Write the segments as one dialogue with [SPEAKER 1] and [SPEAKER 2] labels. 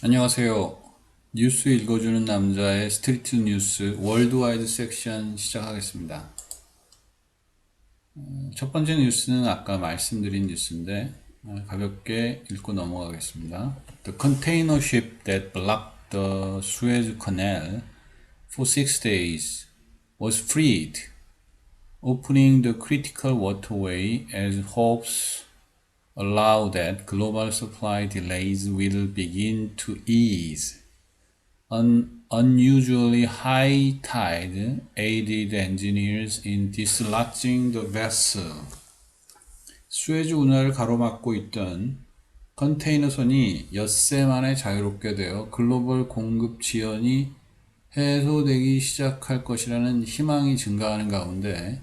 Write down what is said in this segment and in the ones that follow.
[SPEAKER 1] 안녕하세요. 뉴스 읽어주는 남자의 스트리트 뉴스 월드와이드 섹션 시작하겠습니다. 첫 번째 뉴스는 아까 말씀드린 뉴스인데 가볍게 읽고 넘어가겠습니다. The container ship that blocked the Suez Canal for 6 days was freed, opening the critical waterway as hopes allow that global supply delays will begin to ease. An unusually high tide aided engineers in dislodging the vessel. 수에즈 운하를 가로막고 있던 컨테이너선이 엿새 만에 자유롭게 되어 글로벌 공급 지연이 해소되기 시작할 것이라는 희망이 증가하는 가운데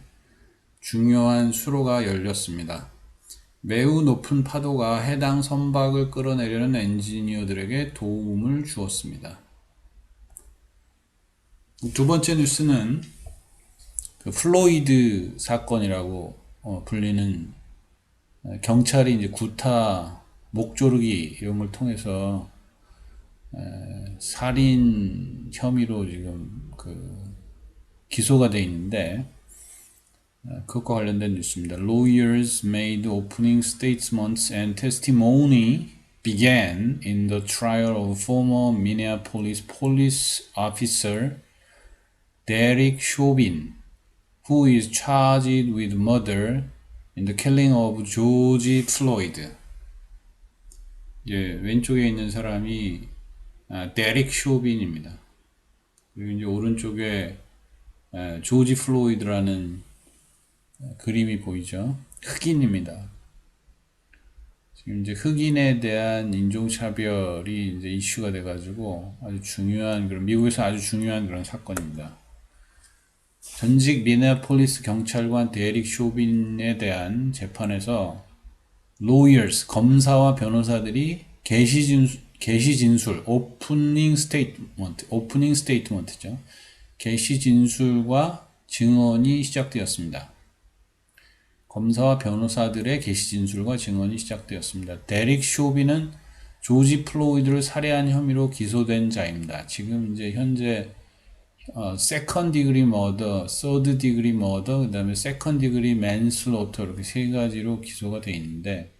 [SPEAKER 1] 중요한 수로가 열렸습니다. 매우 높은 파도가 해당 선박을 끌어내려는 엔지니어들에게 도움을 주었습니다. 두 번째 뉴스는 그 플로이드 사건이라고 불리는 경찰이 이제 구타, 목조르기 이런 걸 통해서 살인 혐의로 지금 기소가 돼 있는데 그것과 관련된 뉴스입니다. Lawyers made opening statements and testimony began in the trial of former Minneapolis police officer Derek Chauvin, who is charged with murder in the killing of George Floyd. 이제 왼쪽에 있는 사람이 데릭 쇼빈입니다. 그리고 이제 오른쪽에 조지 플로이드라는 그림이 보이죠. 흑인입니다. 지금 이제 흑인에 대한 인종차별이 이제 이슈가 돼가지고 아주 중요한 미국에서 아주 중요한 그런 사건입니다. 전직 미네아폴리스 경찰관 데릭 쇼빈에 대한 재판에서 lawyers, 검사와 변호사들이 개시 진술, 오프닝 스테이트먼트죠. 개시 진술과 증언이 시작되었습니다. 검사와 변호사들의 개시 진술과 증언이 시작되었습니다. 데릭 쇼빈은 조지 플로이드를 살해한 혐의로 기소된 자입니다. 지금 이제 현재 세컨 디그리 머더, 서드 디그리 머더, 그 다음에 세컨 디그리 맨슬로터 이렇게 세 가지로 기소가 돼 있는데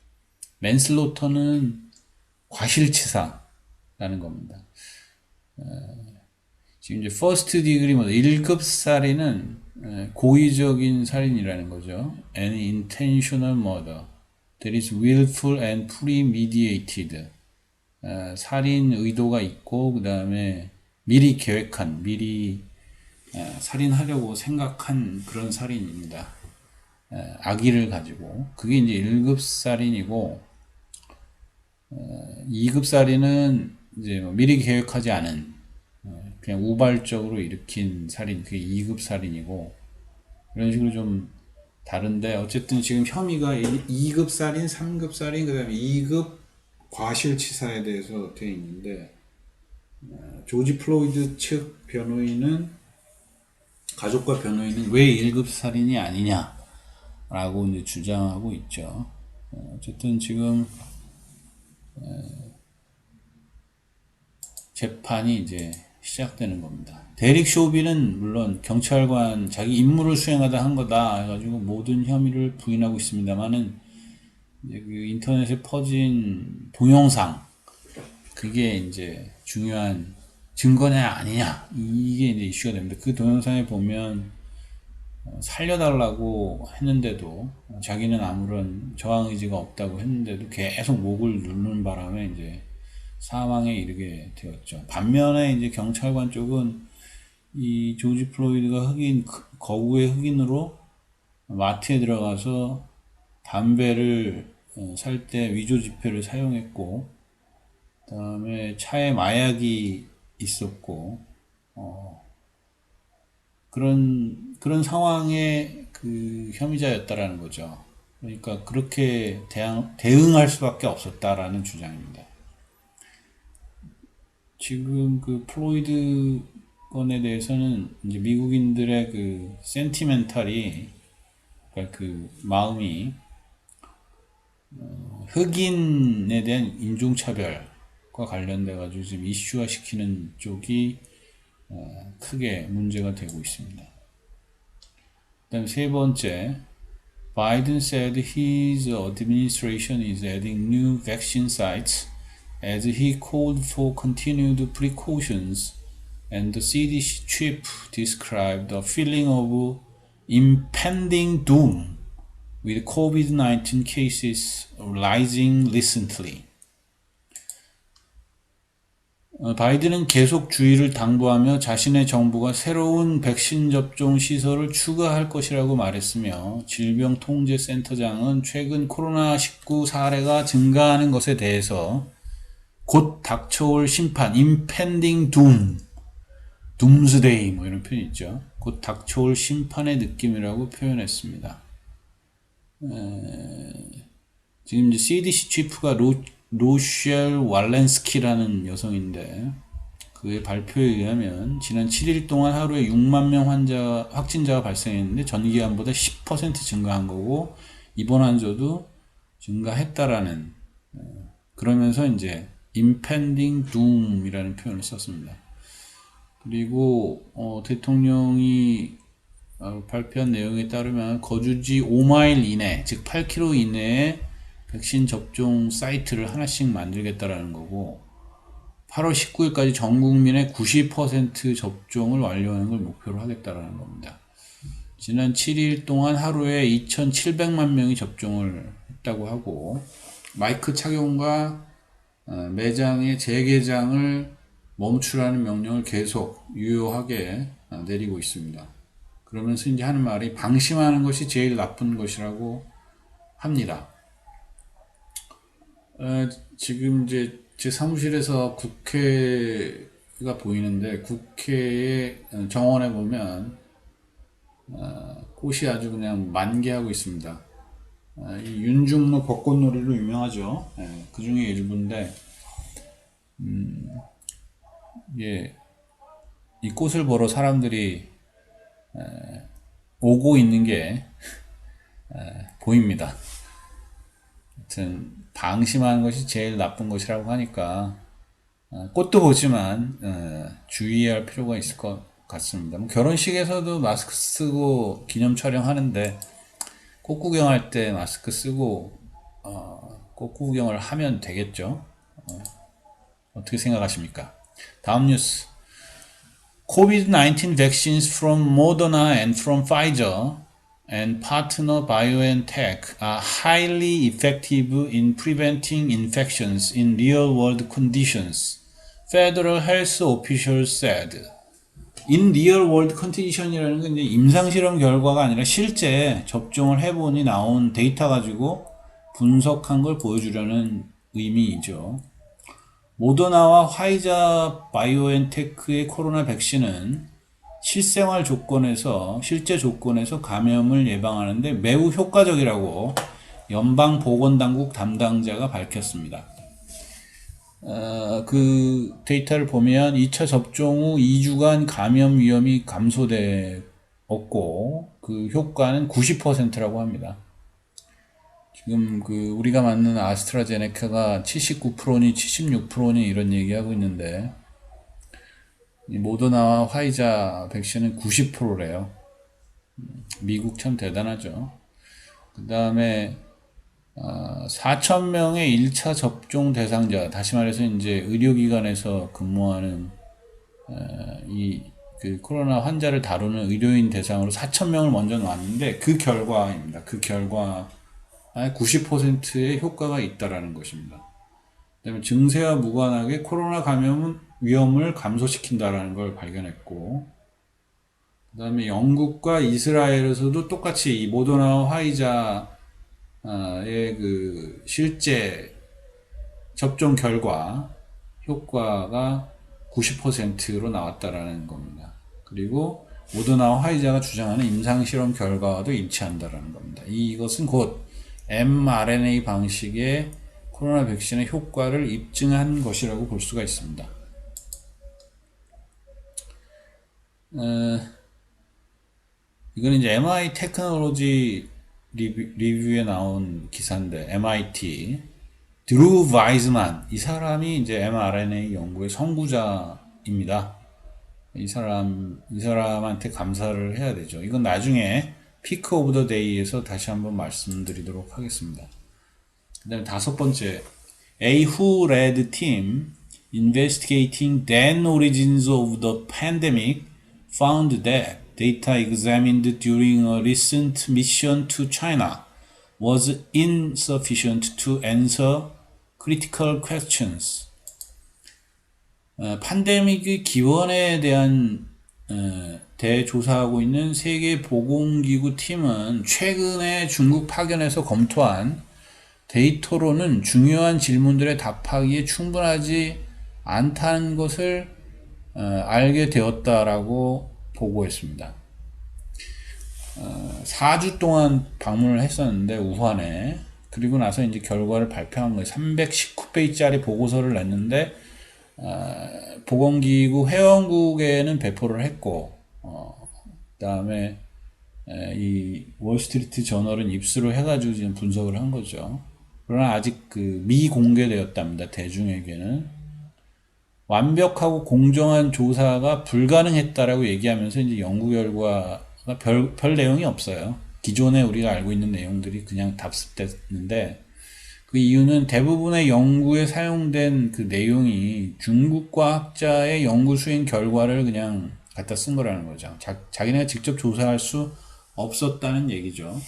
[SPEAKER 1] 맨슬로터는 과실치사라는 겁니다. 지금 이제 퍼스트 디그리 머더 1급 살인은 고의적인 살인이라는 거죠. An intentional murder that is willful and premeditated. 살인 의도가 있고 그 다음에 미리 계획한, 미리 살인하려고 생각한 그런 살인입니다. 악의를 가지고. 그게 이제 1급 살인이고, 2급 살인은 이제 미리 계획하지 않은, 그냥 우발적으로 일으킨 살인, 그게 2급 살인이고, 이런 식으로 좀 다른데, 어쨌든 지금 혐의가 2급 살인, 3급 살인, 그 다음에 2급 과실치사에 대해서 되어 있는데, 조지 플로이드 측 변호인은 가족과 변호인은 왜 1급 살인이 아니냐라고 이제 주장하고 있죠. 어쨌든 지금 재판이 이제 시작되는 겁니다. 데릭 쇼비는 물론 경찰관 자기 임무를 수행하다 한 거다 해가지고 모든 혐의를 부인하고 있습니다만은 이제 그 인터넷에 퍼진 동영상 그게 이제 중요한 증거냐 아니냐 이게 이제 이슈가 됩니다. 그 동영상에 보면 살려달라고 했는데도 자기는 아무런 저항 의지가 없다고 했는데도 계속 목을 누르는 바람에 이제 사망에 이르게 되었죠. 반면에 이제 경찰관 쪽은 이 조지 플로이드가 거구의 흑인으로 마트에 들어가서 담배를 살 때 위조 지폐를 사용했고 그 다음에 차에 마약이 있었고, 그런 상황의 그 혐의자였다라는 거죠. 그러니까 그렇게 대응할 수밖에 없었다라는 주장입니다. 지금 그 플로이드 건에 대해서는 이제 미국인들의 그 센티멘탈이, 그러니까 그 마음이 흑인에 대한 인종차별, 관련돼 가지고 지금 이슈화 시키는 쪽이 크게 문제가 되고 있습니다. 그다음 세 번째, Biden said his administration is adding new vaccine sites as he called for continued precautions, and the CDC chief described a feeling of impending doom with COVID-19 cases rising recently. 바이든은 계속 주의를 당부하며 자신의 정부가 새로운 백신 접종 시설을 추가할 것이라고 말했으며, 질병통제센터장은 최근 코로나19 사례가 증가하는 것에 대해서 곧 닥쳐올 심판, impending doom, doomsday 뭐 이런 표현이 있죠. 곧 닥쳐올 심판의 느낌이라고 표현했습니다. 지금 이제 CDC 치프가 로셸 왈렌스키라는 여성인데, 그의 발표에 의하면 지난 7일 동안 하루에 6만 명 확진자가 발생했는데 전기간보다 10% 증가한 거고, 입원 환자도 증가했다라는, 그러면서 이제 impending doom이라는 표현을 썼습니다. 그리고 대통령이 발표한 내용에 따르면 거주지 5마일 이내, 즉 8km 이내에 백신 접종 사이트를 하나씩 만들겠다라는 거고, 8월 19일까지 전 국민의 90% 접종을 완료하는 걸 목표로 하겠다라는 겁니다. 지난 7일 동안 하루에 2,700만 명이 접종을 했다고 하고, 마스크 착용과 매장의 재개장을 멈추라는 명령을 계속 유효하게 내리고 있습니다. 그러면서 이제 하는 말이 방심하는 것이 제일 나쁜 것이라고 합니다. 지금 이제 제 사무실에서 국회가 보이는데, 국회의 정원에 보면 꽃이 아주 그냥 만개하고 있습니다. 이 윤중로 벚꽃놀이로 유명하죠. 그 중에 일부인데, 예, 이 꽃을 보러 사람들이 오고 있는 게 보입니다. 하여튼 방심하는 것이 제일 나쁜 것이라고 하니까 꽃도 보지만 주의해야 할 필요가 있을 것 같습니다. 뭐 결혼식에서도 마스크 쓰고 기념 촬영하는데, 꽃 구경할 때 마스크 쓰고 꽃 구경을 하면 되겠죠. 어떻게 생각하십니까? 다음 뉴스. COVID-19 vaccines from Moderna and from Pfizer and partner BioNTech are highly effective in preventing infections in real-world conditions, Federal Health officials said. In real-world condition이라는 건 이제 임상실험 결과가 아니라 실제 접종을 해보니 나온 데이터 가지고 분석한 걸 보여주려는 의미이죠. 모더나와 화이자 바이오엔테크의 코로나 백신은 실생활 조건에서, 실제 조건에서 감염을 예방하는데 매우 효과적이라고 연방보건당국 담당자가 밝혔습니다. 그 데이터를 보면 2차 접종 후 2주간 감염 위험이 감소되었고, 그 효과는 90%라고 합니다. 지금 우리가 맞는 아스트라제네카가 79%니 76%니 이런 얘기하고 있는데, 이 모더나와 화이자 백신은 90%래요. 미국 참 대단하죠. 그 다음에 4,000명의 1차 접종 대상자, 다시 말해서 이제 의료기관에서 근무하는 그 코로나 환자를 다루는 의료인 대상으로 4,000명을 먼저 놨는데, 그 결과입니다. 그 결과 90%의 효과가 있다라는 것입니다. 그다음에 증세와 무관하게 코로나 감염은 위험을 감소시킨다라는 걸 발견했고, 그다음에 영국과 이스라엘에서도 똑같이 이 모더나와 화이자의 그 실제 접종 결과 효과가 90%로 나왔다라는 겁니다. 그리고 모더나와 화이자가 주장하는 임상실험 결과와도 일치한다라는 겁니다. 이것은 곧 mRNA 방식의 코로나 백신의 효과를 입증한 것이라고 볼 수가 있습니다. 이거는 이제 MI 테크놀로지 리뷰에 나온 기사인데, MIT 드루 바이즈만, 이 사람이 이제 mRNA 연구의 선구자입니다. 이 사람한테 감사를 해야 되죠. 이건 나중에 피크 오브 더 데이에서 다시 한번 말씀드리도록 하겠습니다. 그 다음에 다섯 번째, A who led team investigating then origins of the pandemic found that data examined during a recent mission to China was insufficient to answer critical questions. 팬데믹의 기원에 대한 대조사하고 있는 세계보건기구 팀은 최근에 중국 파견에서 검토한 데이터로는 중요한 질문들에 답하기에 충분하지 않다는 것을 알게 되었다라고 보고했습니다. 4주 동안 방문을 했었는데 우한에, 그리고 나서 이제 결과를 발표한 거예요. 319페이지짜리 보고서를 냈는데 보건기구 회원국에는 배포를 했고, 그다음에 이 월스트리트 저널은 입수를 해가지고 지금 분석을 한 거죠. 그러나 아직 그 미공개되었답니다. 대중에게는. 완벽하고 공정한 조사가 불가능했다라고 얘기하면서 이제 연구 결과가 별 내용이 없어요. 기존에 우리가 알고 있는 내용들이 그냥 답습됐는데, 그 이유는 대부분의 연구에 사용된 그 내용이 중국 과학자의 연구 수행 결과를 그냥 갖다 쓴 거라는 거죠. 자기네가 직접 조사할 수 없었다는 얘기죠.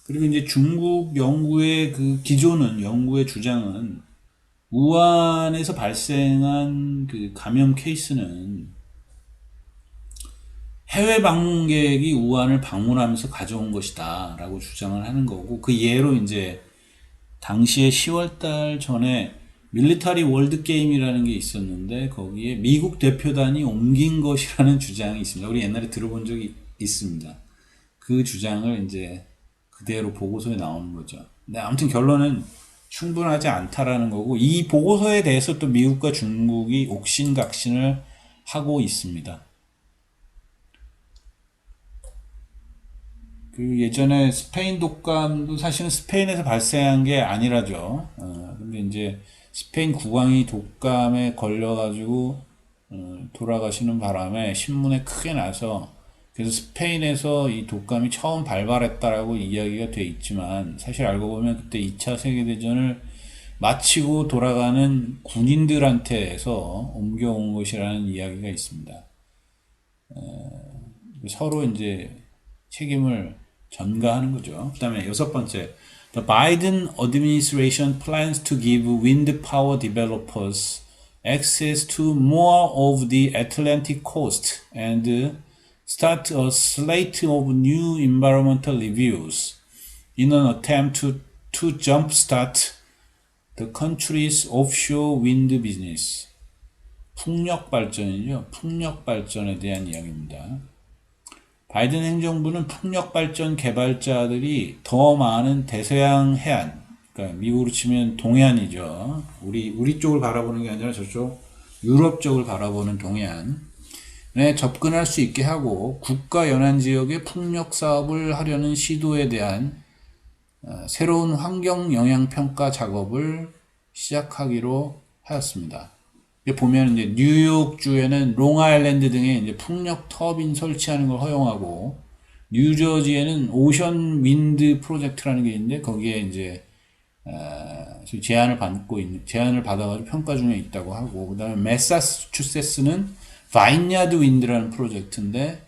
[SPEAKER 1] 그리고 이제 중국 연구의 그 기존은, 연구의 주장은 우한에서 발생한 그 감염 케이스는 해외 방문객이 우한을 방문하면서 가져온 것이다 라고 주장을 하는 거고, 그 예로 이제 당시에 10월달 전에 밀리터리 월드게임이라는 게 있었는데 거기에 미국 대표단이 옮긴 것이라는 주장이 있습니다. 우리 옛날에 들어본 적이 있습니다. 그 주장을 이제 그대로 보고서에 나오는 거죠. 근데 아무튼 결론은 충분하지 않다라는 거고, 이 보고서에 대해서 또 미국과 중국이 옥신각신을 하고 있습니다. 그 예전에 스페인 독감도 사실은 스페인에서 발생한 게 아니라죠. 근데 이제 스페인 국왕이 독감에 걸려가지고 돌아가시는 바람에 신문에 크게 나서, 그래서 스페인에서 이 독감이 처음 발발했다라고 이야기가 돼 있지만, 사실 알고 보면 그때 2차 세계대전을 마치고 돌아가는 군인들한테서 옮겨온 것이라는 이야기가 있습니다. 서로 이제 책임을 전가하는 거죠. 그 다음에 여섯 번째, The Biden administration plans to give wind power developers access to more of the Atlantic coast and start a slate of new environmental reviews in an attempt to jumpstart the country's offshore wind business. 풍력 발전이죠. 풍력 발전에 대한 이야기입니다. 바이든 행정부는 풍력 발전 개발자들이 더 많은 대서양 해안, 그러니까 미국으로 치면 동해안이죠. 우리 쪽을 바라보는 게 아니라 저쪽 유럽 쪽을 바라보는 동해안에 접근할 수 있게 하고, 국가 연안 지역의 풍력 사업을 하려는 시도에 대한 새로운 환경 영향 평가 작업을 시작하기로 하였습니다. 보면 이제 뉴욕주에는 롱아일랜드 등에 이제 풍력 터빈 설치하는 걸 허용하고, 뉴저지에는 오션 윈드 프로젝트라는 게 있는데 거기에 이제 제안을 받아가지고 평가 중에 있다고 하고, 그다음에 매사추세츠는 바인야드 윈드라는 프로젝트인데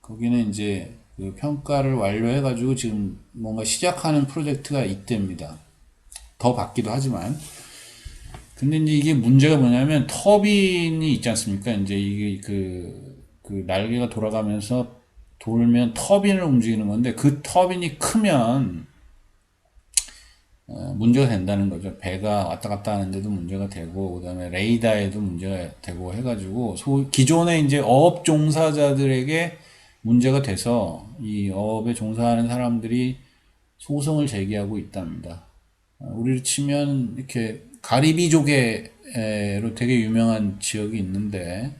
[SPEAKER 1] 거기는 이제 그 평가를 완료해가지고 지금 뭔가 시작하는 프로젝트가 있답니다. 더 받기도 하지만. 근데 이제 이게 문제가 뭐냐면 터빈이 있지 않습니까? 이제 이게 그 날개가 돌아가면서 돌면 터빈을 움직이는 건데, 그 터빈이 크면 문제가 된다는 거죠. 배가 왔다 갔다 하는데도 문제가 되고, 그다음에 레이더에도 문제가 되고 해가지고 기존의 이제 어업 종사자들에게 문제가 돼서 이 어업에 종사하는 사람들이 소송을 제기하고 있답니다. 우리로 치면 이렇게 가리비조개로 되게 유명한 지역이 있는데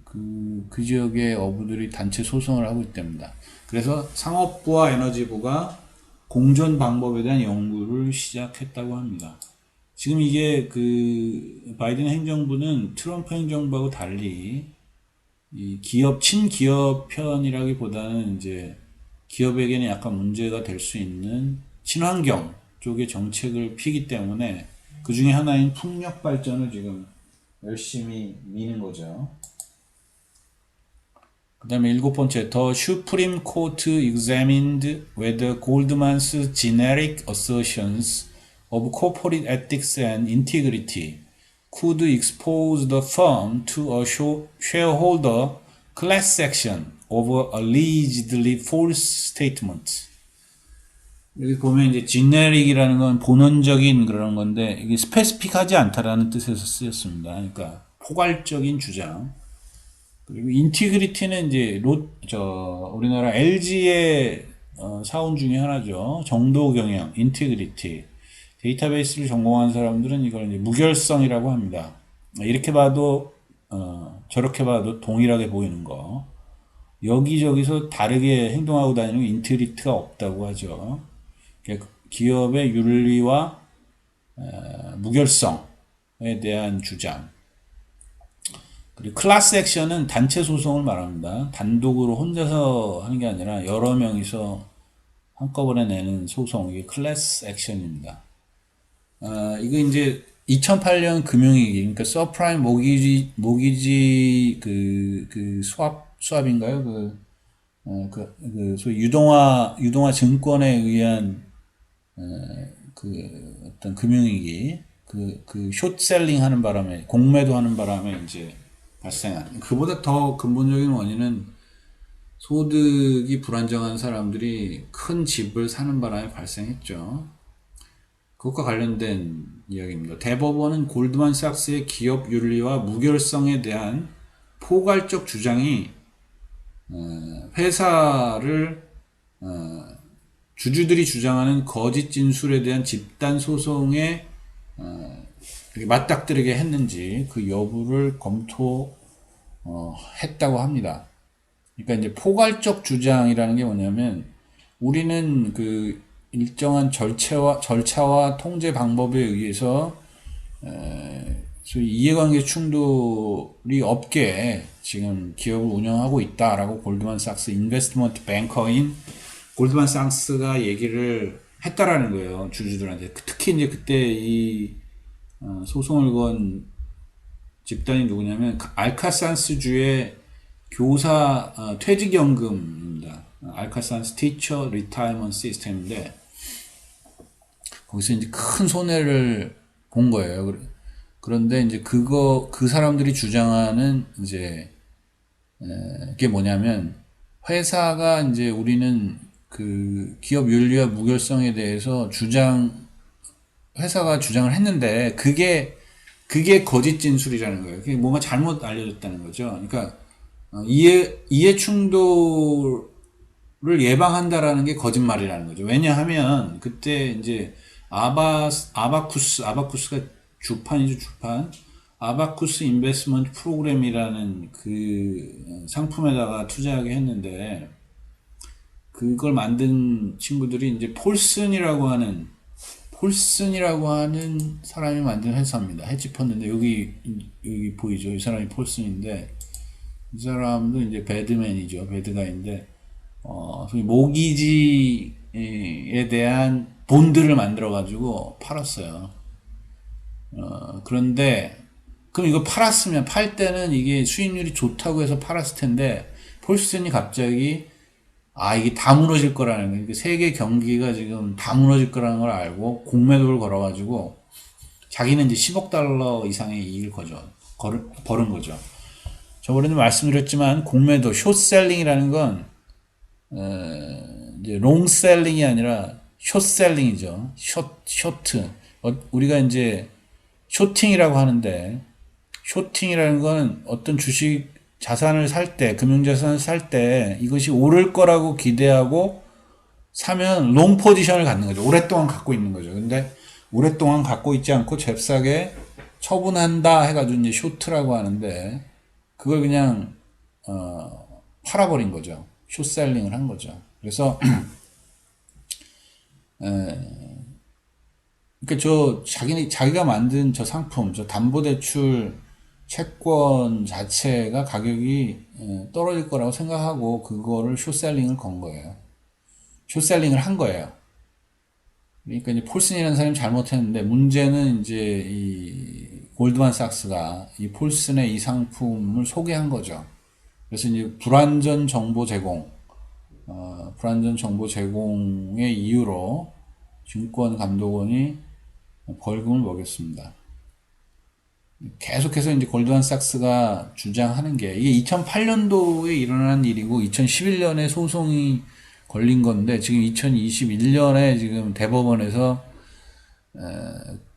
[SPEAKER 1] 그 지역의 어부들이 단체 소송을 하고 있답니다. 그래서 상업부와 에너지부가 공전 방법에 대한 연구를 시작했다고 합니다. 지금 이게 그 바이든 행정부는 트럼프 행정부하고 달리 이 기업 친기업 편이라기보다는 이제 기업에게는 약간 문제가 될 수 있는 친환경 쪽의 정책을 피기 때문에 그 중에 하나인 풍력 발전을 지금 열심히 미는 거죠. 그 다음에 일곱 번째, The Supreme Court examined whether Goldman's generic assertions of corporate ethics and integrity could expose the firm to a shareholder class action over allegedly false statements. 여기 보면 이제 generic이라는 건 본원적인 그런 건데 이게 스페시픽하지 않다라는 뜻에서 쓰였습니다. 그러니까 포괄적인 주장. 그리고 인티그리티는 이제 우리나라 LG의 사원 중에 하나죠. 정도 경영, 인티그리티. 데이터베이스를 전공한 사람들은 이걸 이제 무결성이라고 합니다. 이렇게 봐도 저렇게 봐도 동일하게 보이는 거. 여기저기서 다르게 행동하고 다니는 인티그리티가 없다고 하죠. 기업의 윤리와 무결성에 대한 주장. 그리고 클래스 액션은 단체 소송을 말합니다. 단독으로 혼자서 하는 게 아니라 여러 명이서 한꺼번에 내는 소송, 이게 클래스 액션입니다. 이거 이제 2008년 금융위기, 그러니까 서프라임 모기지 수압인가요? 소위 유동화 증권에 의한 어떤 금융위기, 숏셀링 하는 바람에, 공매도 하는 바람에 이제 발생한. 그보다 더 근본적인 원인은 소득이 불안정한 사람들이 큰 집을 사는 바람에 발생했죠. 그것과 관련된 이야기입니다. 대법원은 골드만삭스의 기업 윤리와 무결성에 대한 포괄적 주장이 회사를 주주들이 주장하는 거짓 진술에 대한 집단 소송에 맞닥뜨리게 했는지 그 여부를 검토했다고 합니다. 그러니까 이제 포괄적 주장이라는 게 뭐냐면 우리는 그 일정한 절차와 통제 방법에 의해서 소위 이해관계 충돌이 없게 지금 기업을 운영하고 있다라고 골드만삭스 인베스트먼트 뱅커인 골드만삭스가 얘기를 했다라는 거예요. 주주들한테. 특히 이제 그때 이 소송을 건 집단이 누구냐면 알카산스주의 교사 퇴직연금입니다. 알카산스 티처 리타이먼트 시스템인데 거기서 이제 큰 손해를 본 거예요. 그런데 이제 그 사람들이 주장하는 이제 그게 뭐냐면 회사가 이제 우리는 그 기업 윤리와 무결성에 대해서 회사가 주장을 했는데 그게 거짓 진술이라는 거예요. 그게 뭔가 잘못 알려졌다는 거죠. 그러니까 이해 충돌을 예방한다라는 게 거짓말이라는 거죠. 왜냐하면 그때 이제 아바쿠스가 주판이죠, 주판. 아바쿠스 인베스트먼트 프로그램이라는 그 상품에다가 투자하게 했는데 그걸 만든 친구들이 이제 폴슨이라고 하는 사람이 만든 회사입니다. 헤지펀드인데 여기 보이죠? 이 사람이 폴슨인데 이 사람도 이제 배드맨이죠. 배드가인데 모기지에 대한 본드를 만들어 가지고 팔았어요. 그런데 그럼 이거 팔 때는 이게 수익률이 좋다고 해서 팔았을 텐데 폴슨이 갑자기 이게 다 무너질 거라는 거예요. 세계 경기가 지금 다 무너질 거라는 걸 알고 공매도를 걸어가지고 자기는 이제 10억 달러 이상의 이익을 벌은 거죠. 저번에도 말씀드렸지만 공매도, 숏셀링이라는 건 이제 롱셀링이 아니라 숏셀링이죠. 쇼트. 우리가 이제 쇼팅이라고 하는데 쇼팅이라는 건 어떤 자산을 살 때, 금융자산을 살 때 이것이 오를 거라고 기대하고 사면 롱 포지션을 갖는 거죠. 오랫동안 갖고 있는 거죠. 근데 오랫동안 갖고 있지 않고 잽싸게 처분한다 해가지고 이제 쇼트라고 하는데 그걸 그냥 팔아버린 거죠. 숏셀링을 한 거죠. 그래서 그러니까 자기가 만든 저 상품, 저 담보대출 채권 자체가 가격이 떨어질 거라고 생각하고 그거를 숏셀링을 건 거예요. 숏셀링을 한 거예요. 그러니까 이제 폴슨이라는 사람이 잘못했는데 문제는 이제 이 골드만삭스가 이 폴슨의 이 상품을 소개한 거죠. 그래서 이제 불완전 정보 제공의 이유로 증권감독원이 벌금을 먹였습니다. 계속해서 이제 골드만삭스가 주장하는 게 이게 2008년도에 일어난 일이고 2011년에 소송이 걸린 건데 지금 2021년에 지금 대법원에서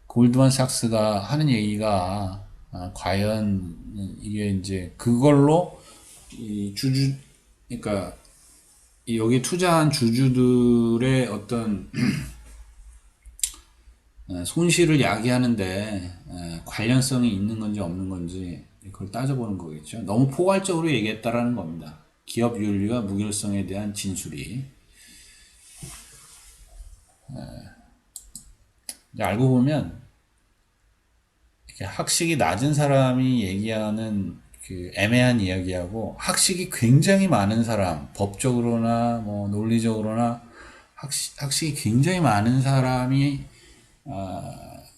[SPEAKER 1] 골드만삭스가 하는 얘기가 과연 이게 이제 그걸로 이 그러니까 여기 투자한 주주들의 어떤 손실을 야기하는데 관련성이 있는 건지 없는 건지 그걸 따져보는 거겠죠. 너무 포괄적으로 얘기했다라는 겁니다. 기업 윤리와 무결성에 대한 진술이. 알고 보면 학식이 낮은 사람이 얘기하는 그 애매한 이야기하고 학식이 굉장히 많은 사람, 법적으로나 뭐 논리적으로나 학식이 굉장히 많은 사람이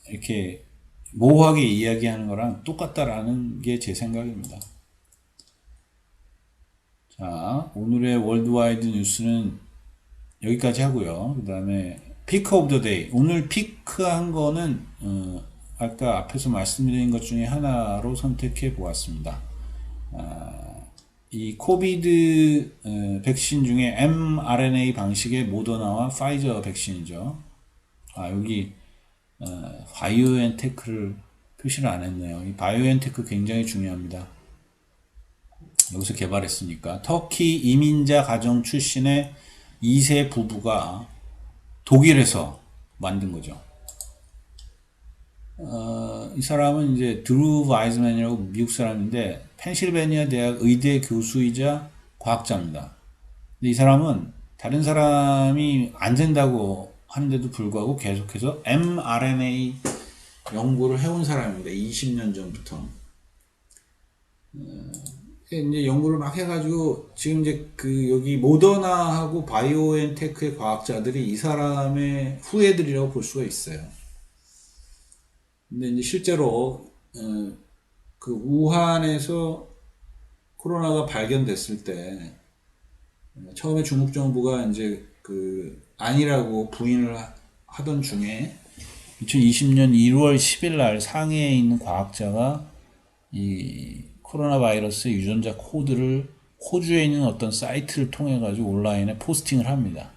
[SPEAKER 1] 이렇게 모호하게 이야기하는 거랑 똑같다라는 게 제 생각입니다. 자, 오늘의 월드와이드 뉴스는 여기까지 하고요. 그 다음에 피크 오브 더 데이. 오늘 피크한 거는 아까 앞에서 말씀드린 것 중에 하나로 선택해 보았습니다. 이 코비드 백신 중에 mRNA 방식의 모더나와 파이저 백신이죠. 여기 바이오엔테크를 표시를 안 했네요. 이 바이오엔테크 굉장히 중요합니다. 여기서 개발했으니까. 터키 이민자 가정 출신의 2세 부부가 독일에서 만든 거죠. 이 사람은 이제 드루 바이즈맨이라고 미국 사람인데 펜실베니아 대학 의대 교수이자 과학자입니다. 근데 이 사람은 다른 사람이 안 된다고 하는데도 불구하고 계속해서 mRNA 연구를 해온 사람입니다. 20년 전부터. 이제 연구를 막 해가지고 지금 이제 그 여기 모더나하고 바이오엔테크의 과학자들이 이 사람의 후예들이라고 볼 수가 있어요. 근데 이제 실제로 그 우한에서 코로나가 발견됐을 때 처음에 중국 정부가 이제 그 아니라고 부인을 하던 중에 2020년 1월 10일 날 상해에 있는 과학자가 이 코로나 바이러스 유전자 코드를 호주에 있는 어떤 사이트를 통해 가지고 온라인에 포스팅을 합니다.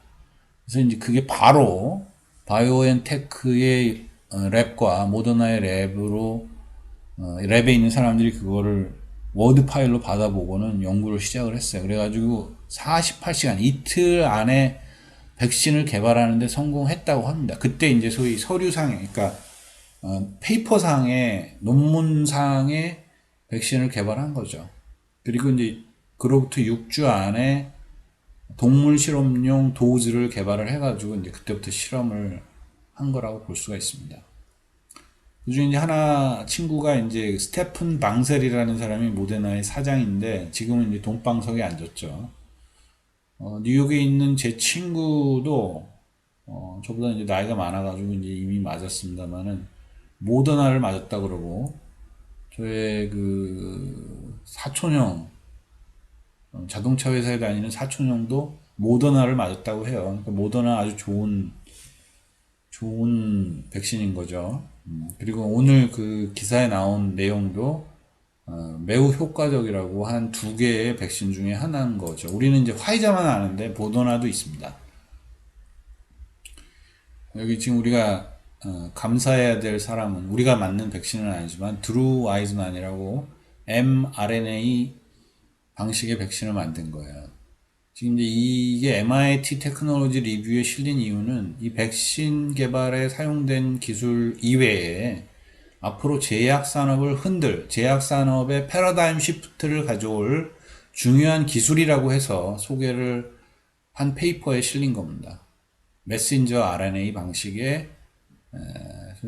[SPEAKER 1] 그래서 이제 그게 바로 바이오엔테크의 랩과 모더나의 랩으로 랩에 있는 사람들이 그거를 워드 파일로 받아보고는 연구를 시작을 했어요. 그래가지고 48시간 이틀 안에 백신을 개발하는데 성공했다고 합니다. 그때 이제 소위 서류상에, 그러니까 페이퍼상에 논문상에 백신을 개발한 거죠. 그리고 이제 그로부터 6주 안에 동물 실험용 도즈를 개발을 해가지고 이제 그때부터 실험을 한 거라고 볼 수가 있습니다. 그 중에 이제 하나 친구가 이제 스테픈 방셀이라는 사람이 모데나의 사장인데 지금은 이제 돈방석에 앉았죠. 뉴욕에 있는 제 친구도 저보다 이제 나이가 많아가지고 이제 이미 맞았습니다만은 모더나를 맞았다 그러고 저의 그 사촌형 자동차 회사에 다니는 사촌형도 모더나를 맞았다고 해요. 그러니까 모더나 아주 좋은 백신인 거죠. 그리고 오늘 그 기사에 나온 내용도 매우 효과적이라고 한 두 개의 백신 중에 하나인 거죠. 우리는 이제 화이자만 아는데 모더나도 있습니다. 여기 지금 우리가 감사해야 될 사람은 우리가 맞는 백신은 아니지만 드루 와이즈만이라고 mRNA 방식의 백신을 만든 거예요. 지금 이제 이게 MIT 테크놀로지 리뷰에 실린 이유는 이 백신 개발에 사용된 기술 이외에 앞으로 제약산업의 패러다임 시프트를 가져올 중요한 기술이라고 해서 소개를 한 페이퍼에 실린 겁니다. 메신저 RNA 방식의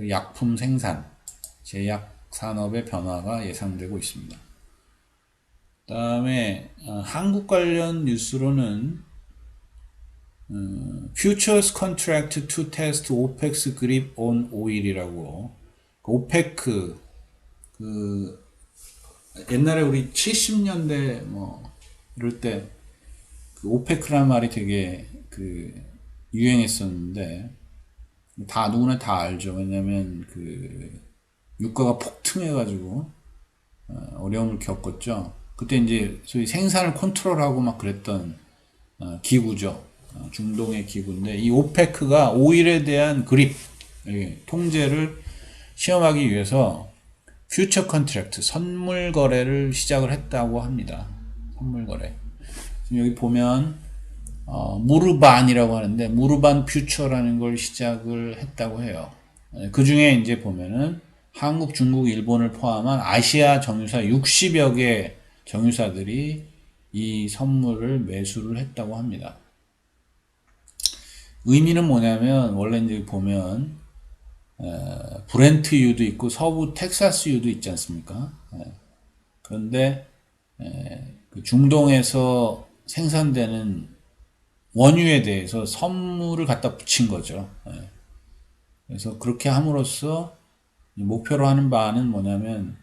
[SPEAKER 1] 약품 생산, 제약 산업의 변화가 예상되고 있습니다. 그다음에 한국 관련 뉴스로는 Futures Contract to Test OPEC's Grip on Oil이라고, 오페크, 그 옛날에 우리 70년대 뭐 이럴 때 그 오페크라는 말이 되게 그 유행했었는데, 다 누구나 다 알죠. 왜냐면 그 유가가 폭등해가지고 어려움을 겪었죠. 그때 이제 소위 생산을 컨트롤하고 막 그랬던 기구죠. 중동의 기구인데, 이 오페크가 오일에 대한 그립, 통제를 시험하기 위해서 퓨처 컨트랙트, 선물 거래를 시작을 했다고 합니다. 선물 거래. 지금 여기 보면 무르반이라고 하는데, 무르반 퓨처라는 걸 시작을 했다고 해요. 그 중에 이제 보면은 한국, 중국, 일본을 포함한 아시아 정유사 60여 개 정유사들이 이 선물을 매수를 했다고 합니다. 의미는 뭐냐면, 원래 이제 보면 브렌트유도 있고 서부 텍사스유도 있지 않습니까? 그런데 그 중동에서 생산되는 원유에 대해서 선물을 갖다 붙인 거죠. 그래서 그렇게 함으로써 목표로 하는 바는 뭐냐면,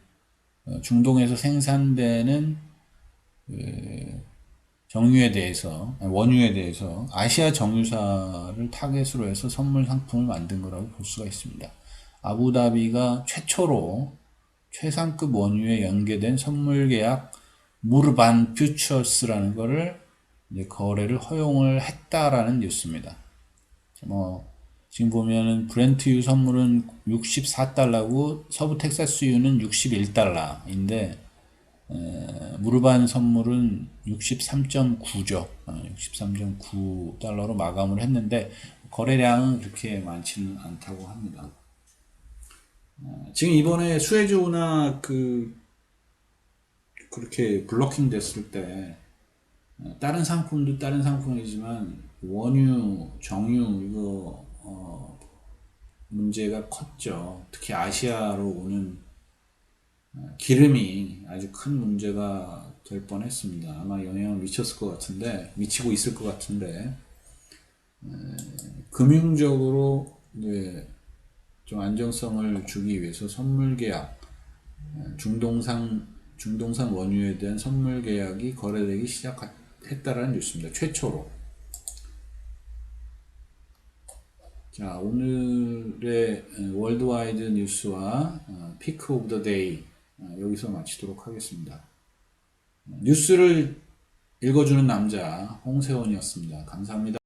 [SPEAKER 1] 중동에서 생산되는 정유에 대해서, 원유에 대해서 아시아 정유사를 타겟으로 해서 선물 상품을 만든 거라고 볼 수가 있습니다. 아부다비가 최초로 최상급 원유에 연계된 선물 계약 무르반 퓨처스라는 거를 이제 거래를 허용을 했다라는 뉴스입니다. 뭐 지금 보면은 브렌트유 선물은 64달러고 서부 텍사스유는 61달러인데 무르반 선물은 63.9죠. 63.9달러로 마감을 했는데 거래량은 그렇게 많지는 않다고 합니다. 지금 이번에 수에즈 운하 그렇게 블로킹 됐을 때 다른 상품도 다른 상품이지만 원유, 정유 이거 문제가 컸죠. 특히 아시아로 오는 기름이 아주 큰 문제가 될 뻔했습니다. 아마 영향을 미쳤을 것 같은데, 미치고 있을 것 같은데, 금융적으로 이제 좀 안정성을 주기 위해서 선물 계약, 중동산 원유에 대한 선물 계약이 거래되기 시작했다라는 뉴스입니다. 최초로. 자, 오늘의 월드와이드 뉴스와 피크 오브 더 데이 여기서 마치도록 하겠습니다. 뉴스를 읽어주는 남자 홍세원이었습니다. 감사합니다.